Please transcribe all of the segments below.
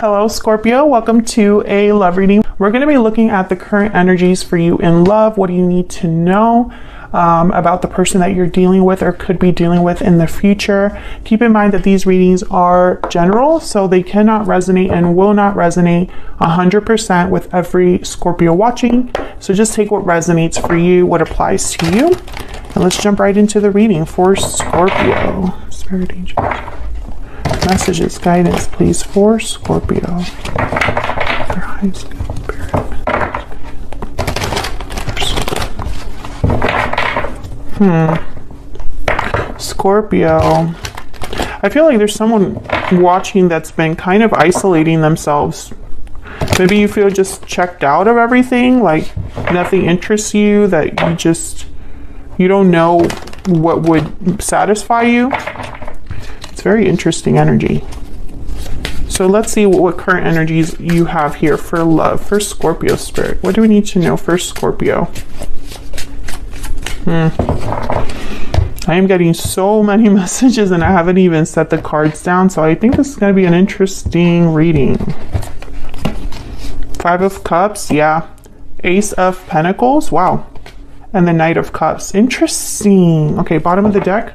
Hello, Scorpio. Welcome to a love reading. We're going to be looking at the current energies for you in love. What do you need to know about the person that you're dealing with or could be dealing with in the future? Keep in mind that these readings are general, so they cannot resonate and will not resonate 100% with every Scorpio watching. So just take what resonates for you, what applies to you. And let's jump right into the reading for Scorpio. Spirit angels. Messages, guidance, please, for Scorpio. Their highest spirit. Scorpio. I feel like there's someone watching that's been kind of isolating themselves. Maybe you feel just checked out of everything, like nothing interests you, that you don't know what would satisfy you. Very interesting energy. So let's see what current energies you have here for love, for Scorpio spirit. What do we need to know for Scorpio? I am getting so many messages and I haven't even set the cards down, so I think this is going to be an interesting reading. Five of Cups, yeah. Ace of Pentacles, wow. And the Knight of Cups, interesting. Okay, bottom of the deck,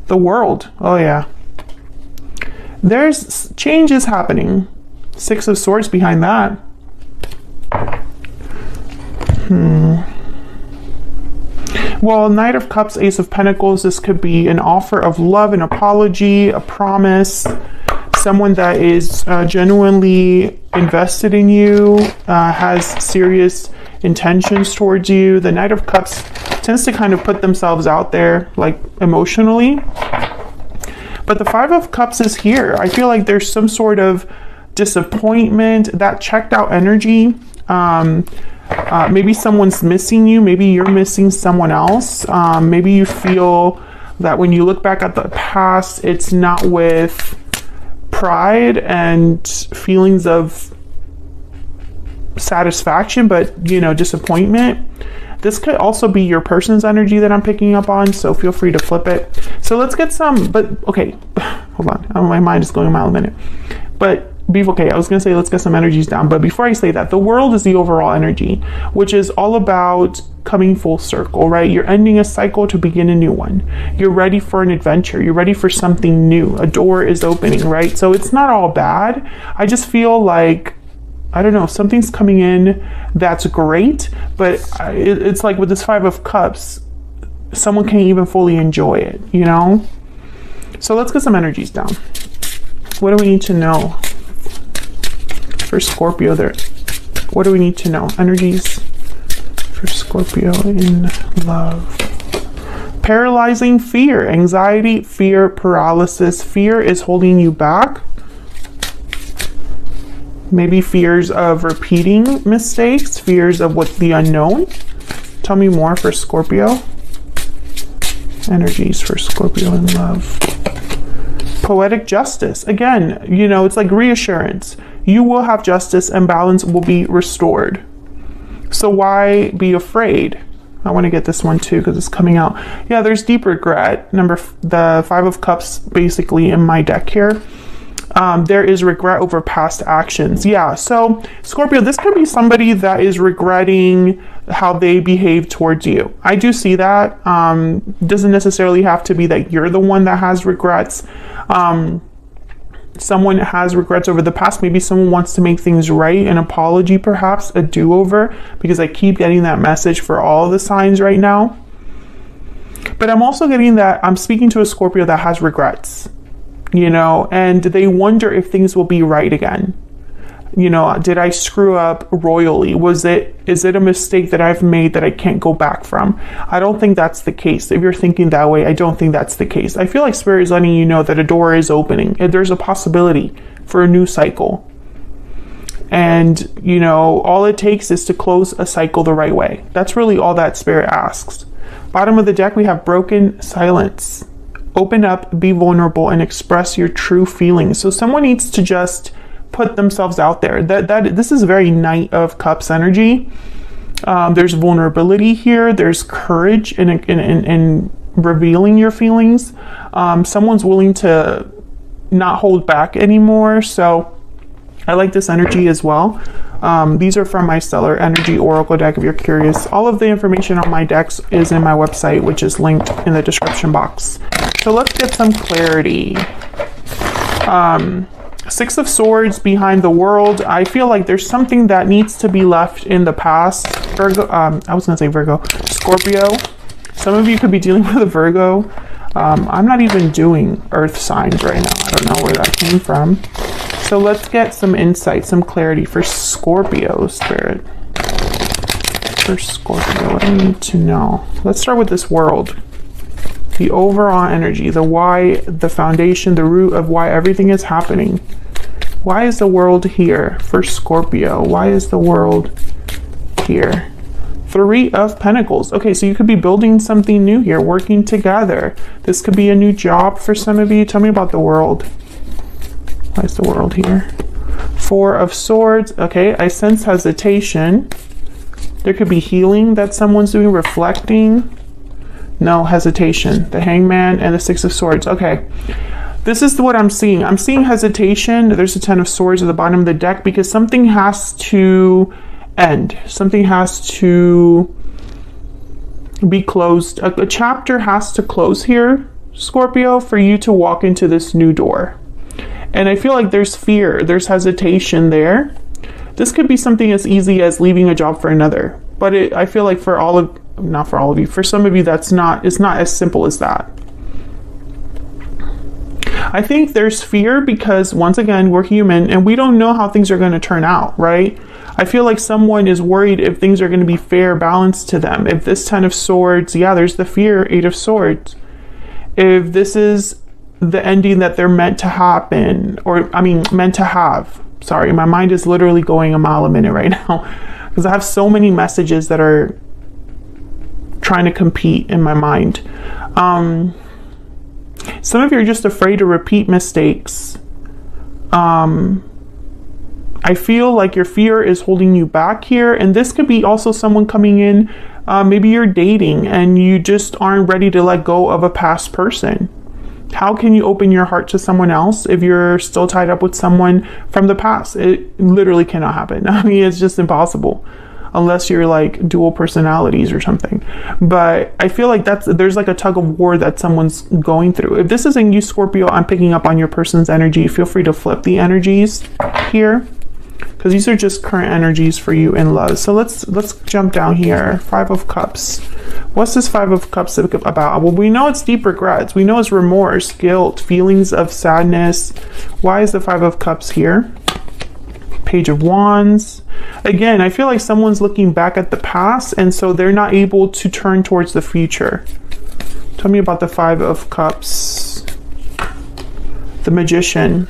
the World, oh yeah. There's changes happening. Six of Swords behind that. Well, Knight of Cups, Ace of Pentacles, this could be an offer of love, an apology, a promise. Someone that is genuinely invested in you, has serious intentions towards you. The Knight of Cups tends to kind of put themselves out there, like emotionally. But the Five of Cups is here. I feel like there's some sort of disappointment, that checked out energy. Maybe someone's missing you. Maybe you're missing someone else. Maybe you feel that when you look back at the past, it's not with pride and feelings of satisfaction, but, you know, disappointment. This could also be your person's energy that I'm picking up on, so feel free to flip it. So let's get some, but okay, hold on. My mind is going a mile a minute. But okay, I was going to say let's get some energies down, but before I say that, the World is the overall energy, which is all about coming full circle, right? You're ending a cycle to begin a new one. You're ready for an adventure. You're ready for something new. A door is opening, right? So it's not all bad. I just feel like, I don't know, something's coming in that's great, but it's like with this Five of Cups, someone can't even fully enjoy it, you know? So let's get some energies down. What do we need to know for Scorpio there? What do we need to know? Energies for Scorpio in love. Paralyzing fear, anxiety, fear, paralysis. Fear is holding you back. Maybe fears of repeating mistakes, fears of what's the unknown. Tell me more for Scorpio. Energies for Scorpio in love. Poetic justice. Again, you know, it's like reassurance. You will have justice and balance will be restored. So why be afraid? I want to get this one too because it's coming out. Yeah, there's deep regret. The Five of Cups basically in my deck here. There is regret over past actions. Yeah, so Scorpio, this could be somebody that is regretting how they behave towards you. I do see that. Doesn't necessarily have to be that you're the one that has regrets. Someone has regrets over the past. Maybe someone wants to make things right, an apology perhaps, a do-over, because I keep getting that message for all the signs right now. But I'm also getting that I'm speaking to a Scorpio that has regrets. You know, and they wonder if things will be right again. You know, did I screw up royally? Is it a mistake that I've made that I can't go back from? I don't think that's the case. If you're thinking that way, I don't think that's the case. I feel like Spirit is letting you know that a door is opening and there's a possibility for a new cycle. And, you know, all it takes is to close a cycle the right way. That's really all that Spirit asks. Bottom of the deck, we have broken silence. Open up, be vulnerable, and express your true feelings. So someone needs to just put themselves out there. This is very Knight of Cups energy. There's vulnerability here. There's courage in revealing your feelings. Someone's willing to not hold back anymore. So I like this energy as well. These are from my Stellar Energy Oracle deck if you're curious. All of the information on my decks is in my website, which is linked in the description box. So let's get some clarity. Six of Swords behind the World. I feel like there's something that needs to be left in the past. Virgo, I was gonna say Virgo. Scorpio. Some of you could be dealing with a Virgo. I'm not even doing earth signs right now. I don't know where that came from. So let's get some insight, some clarity for Scorpio, Spirit. For Scorpio, what do I need to know? Let's start with this World. The overall energy, the why, the foundation, the root of why everything is happening. Why is the World here for Scorpio? Why is the World here? Three of Pentacles. Okay, so you could be building something new here, working together. This could be a new job for some of you. Tell me about the World. Why is the World here? Four of Swords. Okay, I sense hesitation. There could be healing that someone's doing, reflecting. No, hesitation. The Hangman and the Six of Swords. Okay, this is what I'm seeing. I'm seeing hesitation. There's a Ten of Swords at the bottom of the deck because something has to end. Something has to be closed. A chapter has to close here, Scorpio, for you to walk into this new door. And I feel like there's fear, there's hesitation there. This could be something as easy as leaving a job for another. But I feel like for all of, not for all of you, for some of you it's not as simple as that. I think there's fear because, once again, we're human and we don't know how things are going to turn out, right? I feel like someone is worried if things are going to be fair, balanced to them. If this Ten of Swords, yeah, there's the fear, Eight of Swords. If this is the ending that they're meant to happen, or I mean, meant to have. Sorry, my mind is literally going a mile a minute right now because I have so many messages that are trying to compete in my mind. Some of you are just afraid to repeat mistakes. I feel like your fear is holding you back here, and this could be also someone coming in, maybe you're dating and you just aren't ready to let go of a past person. How can you open your heart to someone else if you're still tied up with someone from the past? It literally cannot happen. I mean, it's just impossible unless you're like dual personalities or something. But I feel like there's like a tug of war that someone's going through. If this isn't you, Scorpio, I'm picking up on your person's energy. Feel free to flip the energies here, because these are just current energies for you in love. So let's jump down here. Five of Cups. What's this Five of Cups about? Well, we know it's deep regrets. We know it's remorse, guilt, feelings of sadness. Why is the Five of Cups here? Page of Wands. Again, I feel like someone's looking back at the past, and so they're not able to turn towards the future. Tell me about the Five of Cups. The Magician.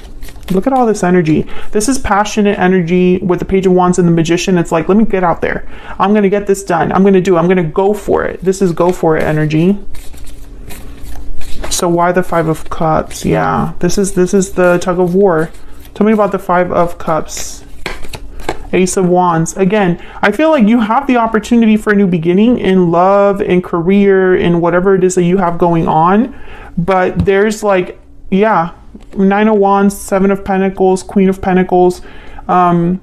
Look at all this energy. This is passionate energy with the Page of Wands and the Magician. It's like, let me get out there. I'm going to get this done. I'm going to go for it. This is go for it energy. So why the Five of Cups? Yeah, this is the tug of war. Tell me about the Five of Cups. Ace of Wands. Again, I feel like you have the opportunity for a new beginning in love, in career, in whatever it is that you have going on. But there's like, yeah, Nine of Wands, Seven of Pentacles, Queen of Pentacles. I've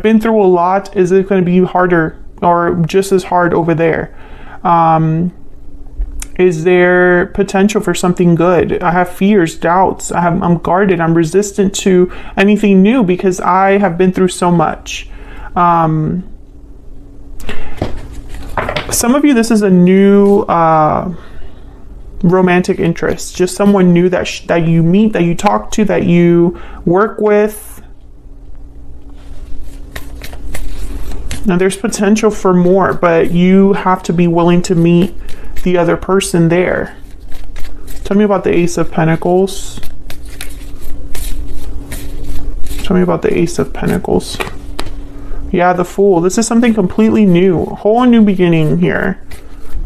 been through a lot. Is it going to be harder or just as hard over there? Is there potential for something good? I have fears, doubts. I'm guarded. I'm resistant to anything new because I have been through so much. Some of you, this is a new romantic interest, just someone new that you meet, that you talk to, that you work with. Now there's potential for more, but you have to be willing to meet the other person there. Tell me about the Ace of Pentacles. Tell me about the Ace of Pentacles. Yeah, the Fool. This is something completely new, a whole new beginning here.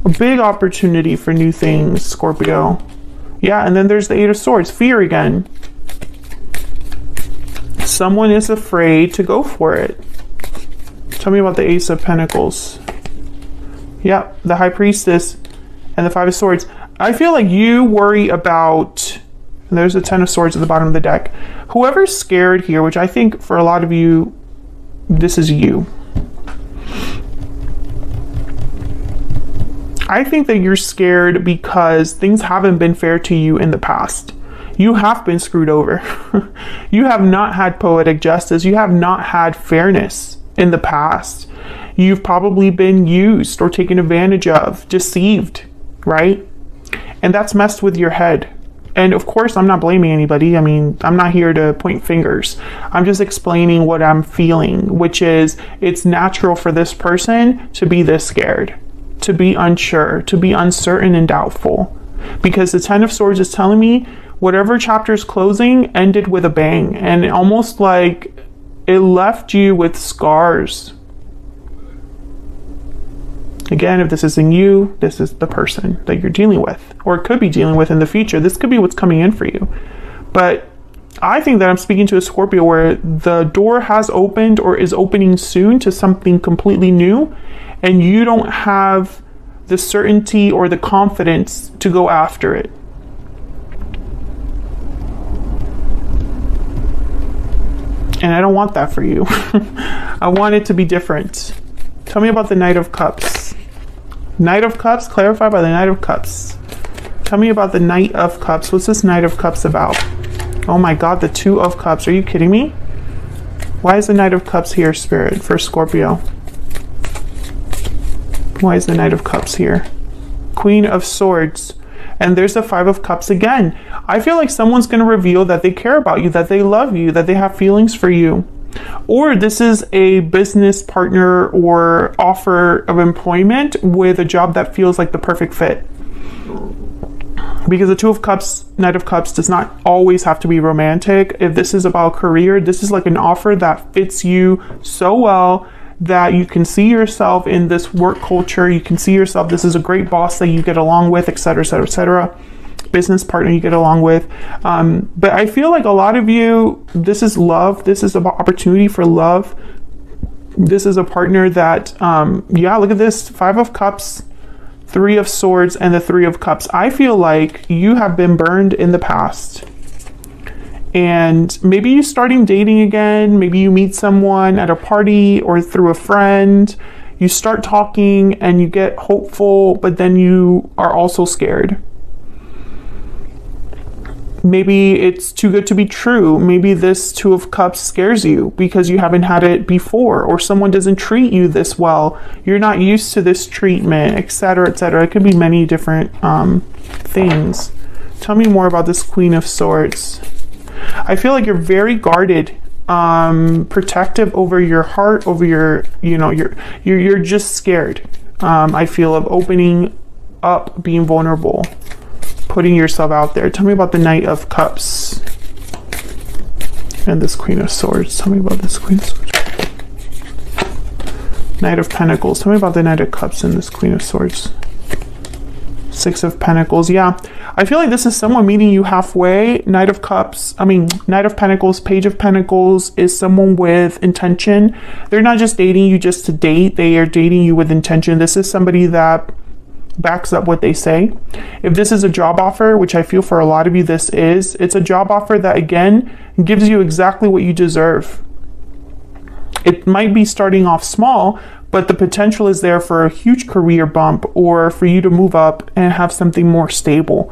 A big opportunity for new things, Scorpio. Yeah, and then there's the Eight of Swords. Fear again. Someone is afraid to go for it. Tell me about the Ace of Pentacles. Yeah, the High Priestess and the Five of Swords. I feel like you worry about And there's the Ten of Swords at the bottom of the deck. Whoever's scared here, which I think for a lot of you, this is you. I think that you're scared because things haven't been fair to you in the past. You have been screwed over. You have not had poetic justice. You have not had fairness in the past. You've probably been used or taken advantage of, deceived, right? And that's messed with your head. And of course, I'm not blaming anybody. I mean, I'm not here to point fingers. I'm just explaining what I'm feeling, which is it's natural for this person to be this scared, to be unsure, to be uncertain and doubtful. Because the Ten of Swords is telling me whatever chapter is closing ended with a bang. And almost like it left you with scars. Again, if this isn't you, this is the person that you're dealing with, or could be dealing with in the future. This could be what's coming in for you. But I think that I'm speaking to a Scorpio where the door has opened or is opening soon to something completely new, and you don't have the certainty or the confidence to go after it. And I don't want that for you. I want it to be different. Tell me about the Knight of Cups. Knight of Cups, clarify by the Knight of Cups. Tell me about the Knight of Cups. What's this Knight of Cups about? Oh my God, the Two of Cups. Are you kidding me? Why is the Knight of Cups here, Spirit, for Scorpio? Why is the Knight of Cups here? Queen of Swords. And there's the Five of Cups again. I feel like someone's going to reveal that they care about you, that they love you, that they have feelings for you. Or this is a business partner or offer of employment with a job that feels like the perfect fit. Because the Two of Cups, Knight of Cups does not always have to be romantic. If this is about career, this is like an offer that fits you so well that you can see yourself in this work culture. You can see yourself, this is a great boss that you get along with, etc., etc., etc. Business partner you get along with. But I feel like a lot of you, this is love. This is about opportunity for love. This is a partner that, yeah, look at this. Five of Cups, Three of Swords, and the Three of Cups. I feel like you have been burned in the past. And maybe you're starting dating again. Maybe you meet someone at a party or through a friend. You start talking and you get hopeful, but then you are also scared. Maybe it's too good to be true. Maybe this Two of Cups scares you because you haven't had it before, or someone doesn't treat you this well. You're not used to this treatment, etc., etc. It could be many different things. Tell me more about this Queen of Swords. I feel like you're very guarded, protective over your heart, over your, you're just scared. I feel of opening up, being vulnerable, putting yourself out there. Tell me about the Knight of Cups and this Queen of Swords. Tell me about this Queen of Swords. Knight of Pentacles. Tell me about the Knight of Cups and this Queen of Swords. Six of Pentacles. Yeah, I feel like this is someone meeting you halfway. Knight of Pentacles, Page of Pentacles is someone with intention. They're not just dating you just to date. They are dating you with intention. This is somebody that backs up what they say. If this is a job offer, which I feel for a lot of you this is, it's a job offer that again gives you exactly what you deserve. It might be starting off small, but the potential is there for a huge career bump or for you to move up and have something more stable.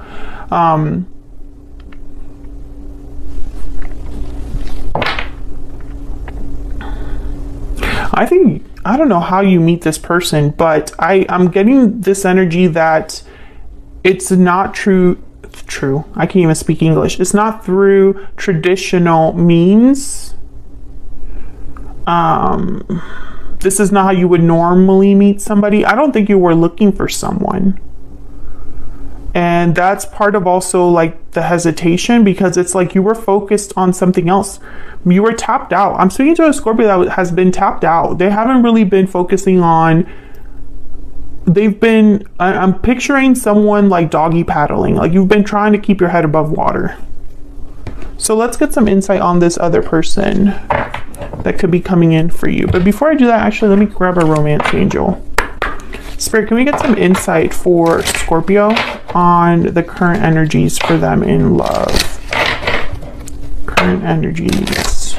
I don't know how you meet this person, but I'm getting this energy that it's not true. I can't even speak English. It's not through traditional means. This is not how you would normally meet somebody. I don't think you were looking for someone. And that's part of also like the hesitation, because it's like you were focused on something else. You were tapped out. I'm speaking to a Scorpio that has been tapped out. They haven't really been focusing on, I'm picturing someone like doggy paddling. Like you've been trying to keep your head above water. So let's get some insight on this other person that could be coming in for you. But before I do that, actually, let me grab a romance angel. Spirit, can we get some insight for Scorpio on the current energies for them in love? current energies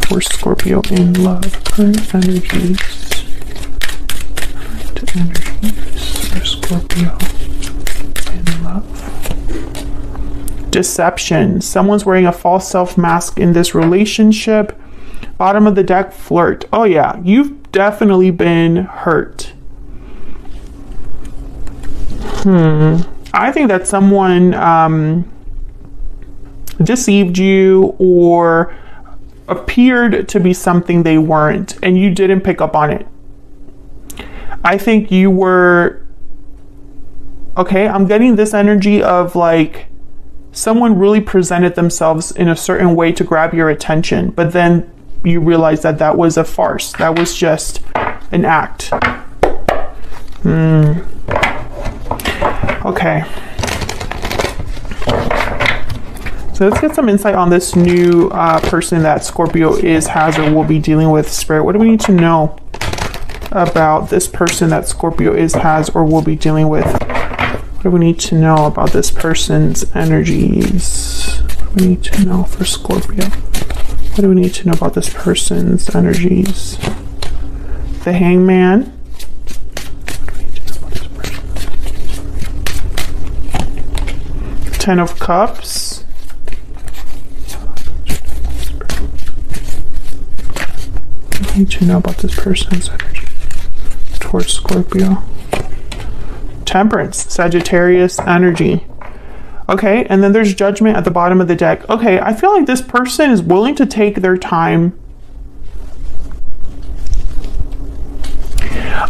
for Scorpio in love. Current energies. Current energies for Scorpio in love. Deception. Someone's wearing a false self mask in this relationship. Bottom of the deck, flirt. Oh yeah, you've definitely been hurt. I think that someone deceived you or appeared to be something they weren't, and you didn't pick up on it. I think you were, okay, I'm getting this energy of like someone really presented themselves in a certain way to grab your attention, but then you realize that that was a farce. That was just an act. Okay. So let's get some insight on this new person that Scorpio has, or will be dealing with. Spirit, what do we need to know about this person that Scorpio has, or will be dealing with? What do we need to know about this person's energies? What do we need to know for Scorpio? What do we need to know about this person's energies? The Hangman. Ten of Cups. What do we need to know about this person's energy towards Scorpio? Temperance, Sagittarius energy. Okay, and then there's Judgment at the bottom of the deck. Okay, I feel like this person is willing to take their time.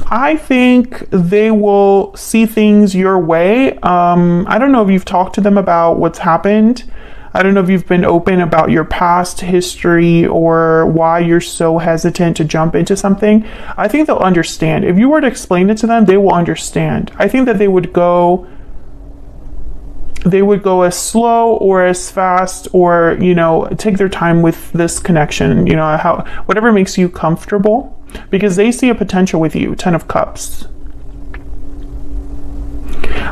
I think they will see things your way. I don't know if you've talked to them about what's happened. I don't know if you've been open about your past history or why you're so hesitant to jump into something. I think they'll understand. If you were to explain it to them, they will understand. I think that they would go as slow or as fast, or, you know, take their time with this connection, you know, whatever makes you comfortable, because they see a potential with you. Ten of Cups.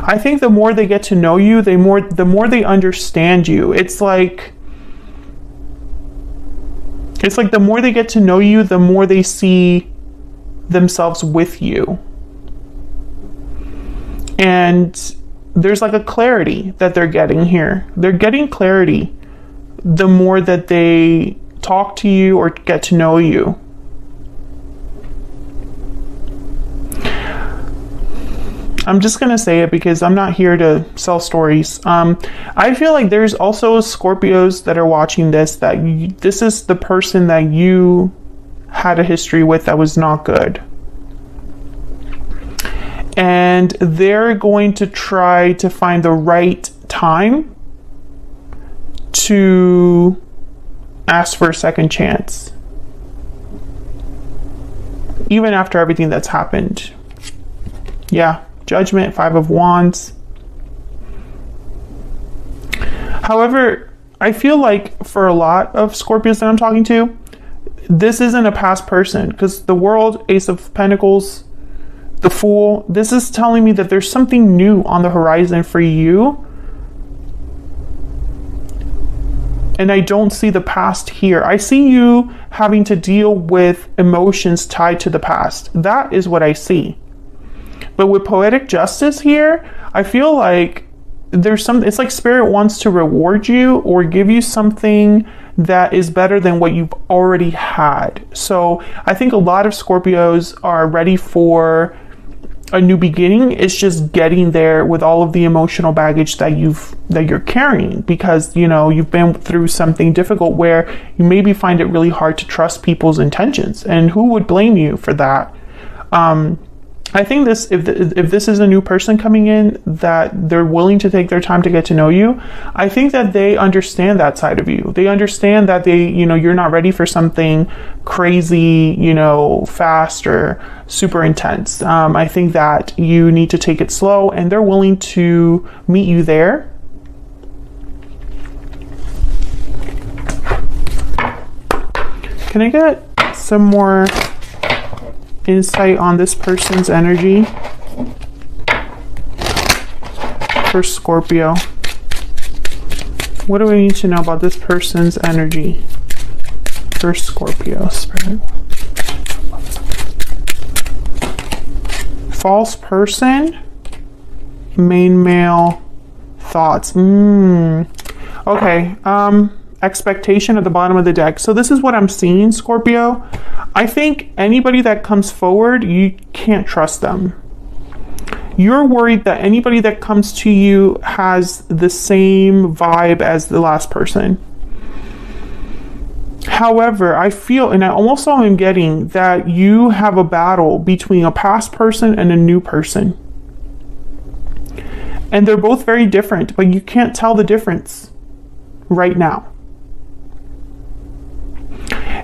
I think the more they get to know you, the more they understand you. It's like the more they get to know you, the more they see themselves with you. And there's like a clarity that they're getting here. They're getting clarity the more that they talk to you or get to know you. I'm just going to say it because I'm not here to sell stories. I feel like there's also Scorpios that are watching this, that this is the person that you had a history with that was not good. And they're going to try to find the right time to ask for a second chance, even after everything that's happened. Yeah. Judgment, Five of Wands. However, I feel like for a lot of Scorpios that I'm talking to, this isn't a past person, because the World, Ace of Pentacles, the Fool, this is telling me that there's something new on the horizon for you. And I don't see the past here. I see you having to deal with emotions tied to the past. That is what I see. But with Poetic Justice here, I feel like there's it's like Spirit wants to reward you or give you something that is better than what you've already had. So I think a lot of Scorpios are ready for a new beginning. It's just getting there with all of the emotional baggage that you're carrying, because, you know, you've been through something difficult where you maybe find it really hard to trust people's intentions, and who would blame you for that? I think if this is a new person coming in, that they're willing to take their time to get to know you, I think that they understand that side of you. They understand that you're not ready for something crazy, fast or super intense. I think that you need to take it slow, and they're willing to meet you there. Can I get some more insight on this person's energy for Scorpio? What do I need to know about this person's energy for Scorpio spirit? False person, main male, thoughts. Okay. Expectation at the bottom of the deck. So this is what I'm seeing, Scorpio. I think anybody that comes forward, you can't trust them. You're worried that anybody that comes to you has the same vibe as the last person. However, I feel, and I also am getting that you have a battle between a past person and a new person. And they're both very different, but you can't tell the difference right now.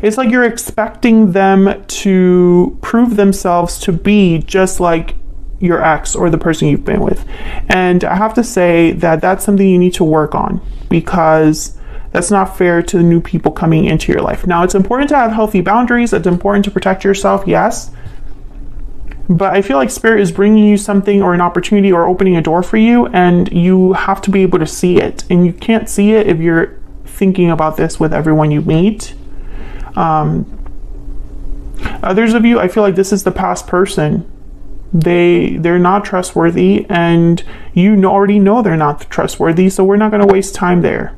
It's like you're expecting them to prove themselves to be just like your ex or the person you've been with. And I have to say that that's something you need to work on, because that's not fair to the new people coming into your life. Now, it's important to have healthy boundaries. It's important to protect yourself, yes. But I feel like Spirit is bringing you something or an opportunity or opening a door for you, and you have to be able to see it. And you can't see it if you're thinking about this with everyone you meet. Others of you, I feel like this is the past person. They're not trustworthy, and you already know they're not trustworthy, so we're not going to waste time there.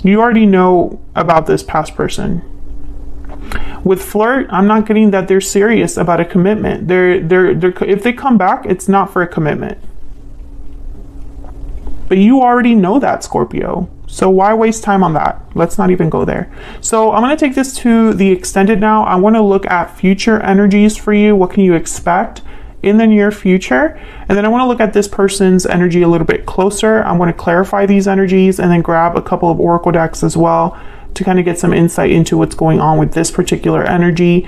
You already know about this past person. With flirt, I'm not getting that they're serious about a commitment. If they come back, it's not for a commitment. But you already know that, Scorpio. So why waste time on that? Let's not even go there. So I'm going to take this to the extended now. I want to look at future energies for you. What can you expect in the near future? And then I want to look at this person's energy a little bit closer. I want to clarify these energies and then grab a couple of oracle decks as well to kind of get some insight into what's going on with this particular energy.